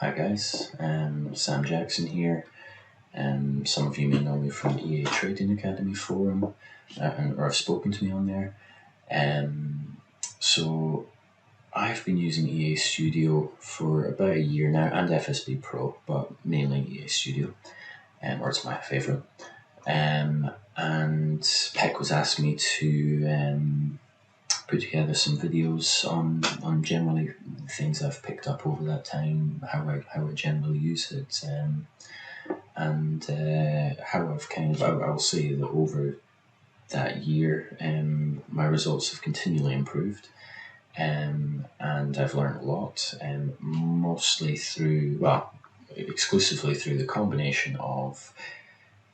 Hi guys, Sam Jackson here. Some of you may know me from the EA Trading Academy forum, or have spoken to me on there. So I've been using EA Studio for about a year now, and FSB Pro, but mainly EA Studio, or it's my favourite. And Peck was asked me to put together some videos on generally things I've picked up over that time, how I generally use it, and how I've I'll say that over that year, my results have continually improved, and I've learned a lot, mostly exclusively through the combination of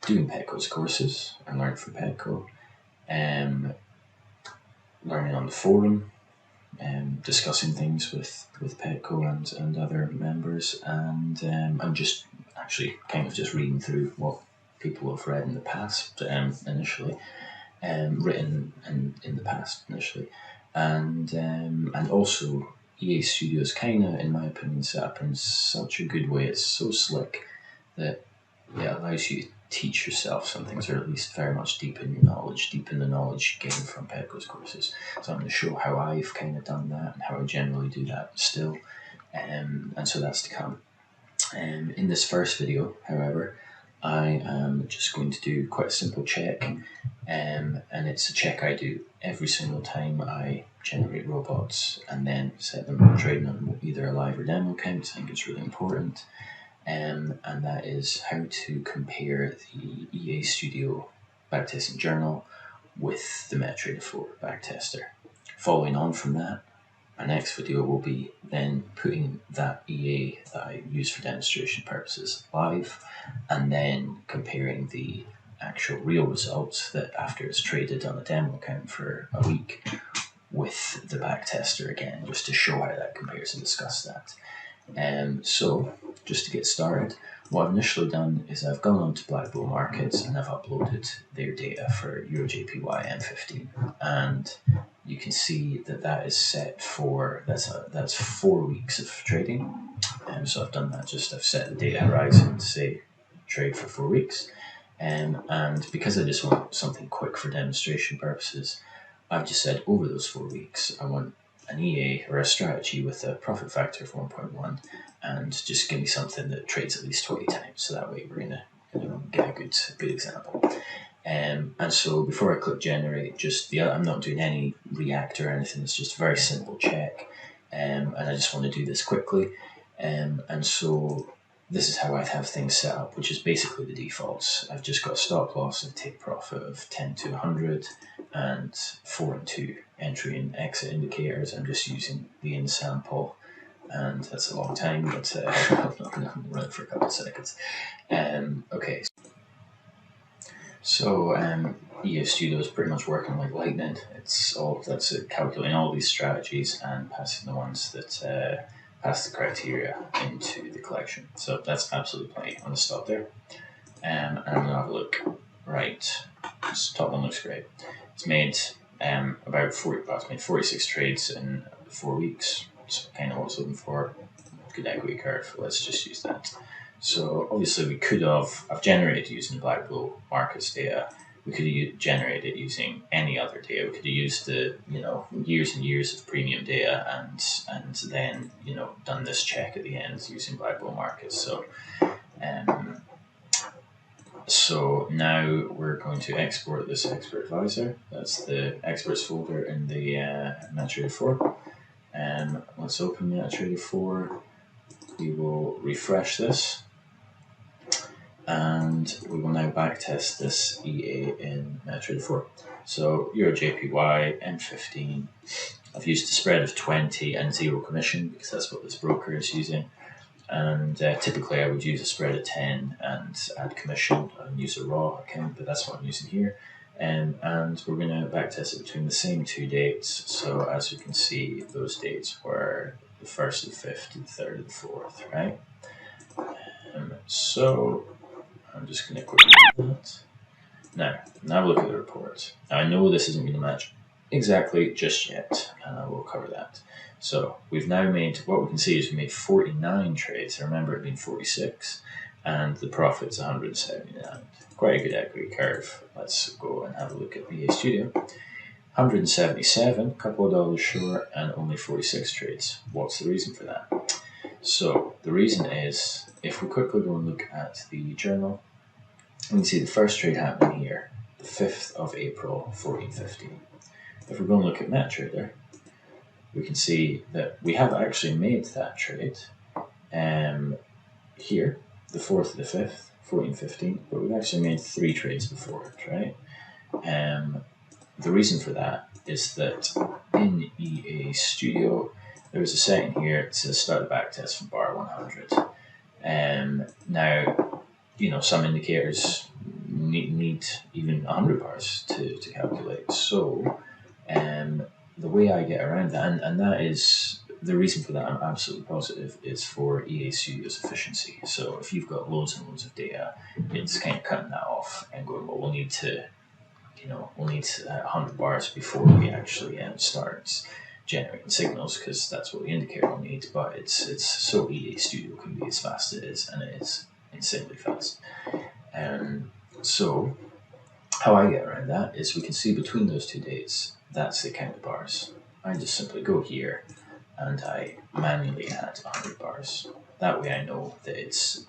doing Petco's courses and learning from Petco, learning on the forum, discussing things with Petco and other members, and just actually just reading through what people have read in the past, initially, written in the past initially, and also EA Studios in my opinion, set up in such a good way. It's so slick that it allows you to teach yourself some things, or at least very much deepen the knowledge gained from Petco's courses. So I'm going to show how I've done that and how I generally do that still, and so that's to come. In this first video, however, I am just going to do quite a simple check, and it's a check I do every single time I generate robots and then set them trading on either a live or demo account. I think it's really important. And that is how to compare the EA Studio backtesting journal with the MetaTrader 4 backtester. Following on from that, my next video will be then putting that EA that I use for demonstration purposes live, and then comparing the actual real results that after it's traded on a demo account for a week with the backtester again, just to show how that compares and discuss that. So just to get started, what I've initially done is I've gone on to Black Bull Markets and I've uploaded their data for EuroJPY M15, and you can see that is set for that's 4 weeks of trading. So I've done that. I've set the data horizon to say trade for 4 weeks, and because I just want something quick for demonstration purposes, I've just said over those 4 weeks I want an EA or a strategy with a profit factor of 1.1, and just give me something that trades at least 20 times. So that way we're going to get a good example. And so before I click generate, I'm not doing any react or anything. It's just a very simple check, and I just want to do this quickly. And so this is how I have things set up, which is basically the defaults. I've just got a stop loss and take profit of 10 to 100 and 4 and 2 entry and exit indicators. I'm just using the in sample, and that's a long time, but I'm not going to run it for a couple of seconds. Okay. So EA Studio is pretty much working like lightning. That's calculating all these strategies and passing the ones that pass the criteria into the collection. So that's absolutely plenty. I'm going to stop there, and I'm going to have a look. Right, this top one looks great. It's made it's made 46 trades in 4 weeks. So kind of what I was looking for. Good equity curve. Let's just use that. So obviously I've generated using the Black Bull Markets data. We could have generated using any other data. We could have used the years and years of premium data and then done this check at the end using Black Bull Markets. So now we're going to export this expert advisor. That's the experts folder in the MetaTrader 4. Let's open MetaTrader 4. We will refresh this, and we will now backtest this EA in MetaTrader 4. So EuroJPY M15. I've used a spread of 20 and 0 commission because that's what this broker is using. And typically I would use a spread of 10 and add commission and use a raw account, but that's what I'm using here. And we're going to backtest it between the same 2 dates. So as you can see, those dates were the 1st of the 5th and the 3rd of the 4th, right? So I'm just going to quickly do that. Now look at the report. Now I know this isn't going to match exactly just yet, and I will cover that. So we've now made, what we can see is we made 49 trades. I remember it being 46, and the profit's 179. Quite a good equity curve. Let's go and have a look at VA Studio. 177, a couple of dollars short, and only 46 trades. What's the reason for that? So the reason is, if we quickly go and look at the journal, we can see the first trade happening here, the 5th of April, 1415. If we're going to look at MetaTrader, we can see that we have actually made that trade here, the 4th of the 5th, 1415, but we've actually made 3 trades before it, right? The reason for that is that in EA Studio, there was a setting here to start the backtest from bar 100. Now, some indicators need even 100 bars to calculate. So, the way I get around that, and that is the reason for that, I'm absolutely positive, is for EA Studio's efficiency. So if you've got loads and loads of data, it's kind of cutting that off and going, well, we'll need 100 bars before we actually start generating signals, because that's what the indicator will need. But it's so EA Studio can be as fast as it is, and it is insanely fast. So how I get around that is, we can see between those 2 dates, that's the count of bars. I just simply go here and I manually add 100 bars. That way I know that it's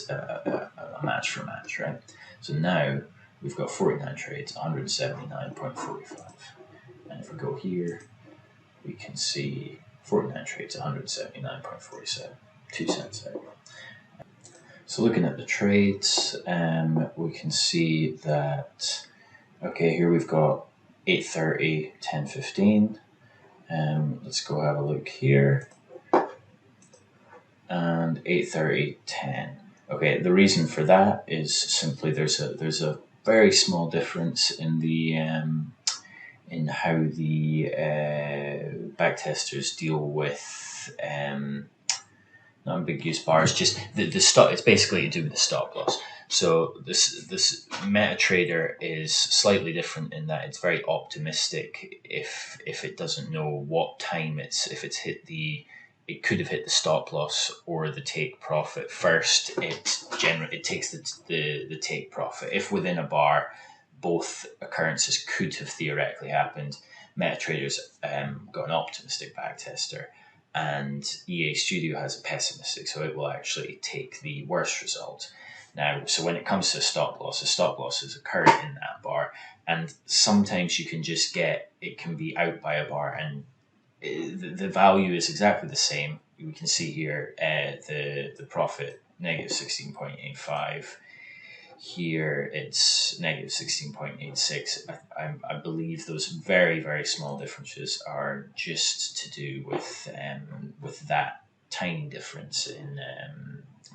a match for match, right? So now we've got 49 trades, 179.45. And if we go here, we can see 49 trades, 179.47, 2 cents out. So looking at the trades, we can see that, okay, here we've got 8:30, 10:15. Let's go have a look here. And 8:30, 10. Okay, the reason for that is simply there's a very small difference in the in how the backtesters deal with not ambiguous bars, just the stop. It's basically to do with the stop loss. So this MetaTrader is slightly different in that it's very optimistic. If it doesn't know what time if it's hit it could have hit the stop loss or the take profit first. It takes the take profit. If within a bar, both occurrences could have theoretically happened, MetaTrader's got an optimistic backtester, and EA Studio has a pessimistic, so it will actually take the worst result. Now, so when it comes to stop losses occur in that bar, and sometimes you can just it can be out by a bar, and the value is exactly the same. We can see here the profit, negative 16.85. Here it's negative 16.86. I believe those very, very small differences are just to do with that tiny difference in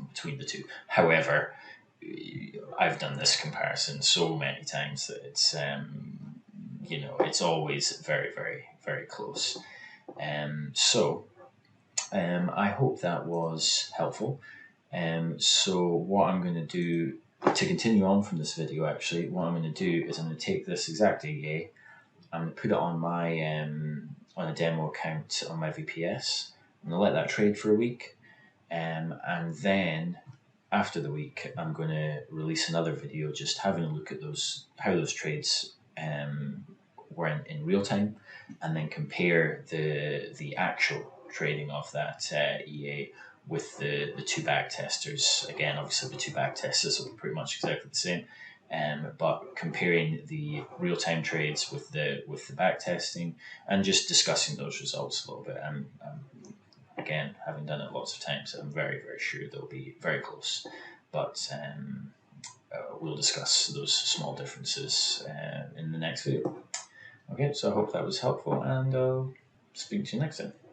between the two. However, I've done this comparison so many times that it's it's always very, very, very close. I hope that was helpful. So what I'm going to do to continue on from this video, actually, what I'm going to do is I'm going to take this exact EA, I'm going to put it on my on a demo account on my VPS. I'm going to let that trade for a week, and then after the week, I'm going to release another video just having a look at how those trades were in real time, and then compare the actual trading of that EA with the 2 backtesters. Again, obviously the 2 backtesters will be pretty much exactly the same, but comparing the real-time trades with the backtesting, and just discussing those results a little bit. Again, having done it lots of times, I'm very, very sure they'll be very close, but we'll discuss those small differences in the next video. Okay, so I hope that was helpful, and I'll speak to you next time.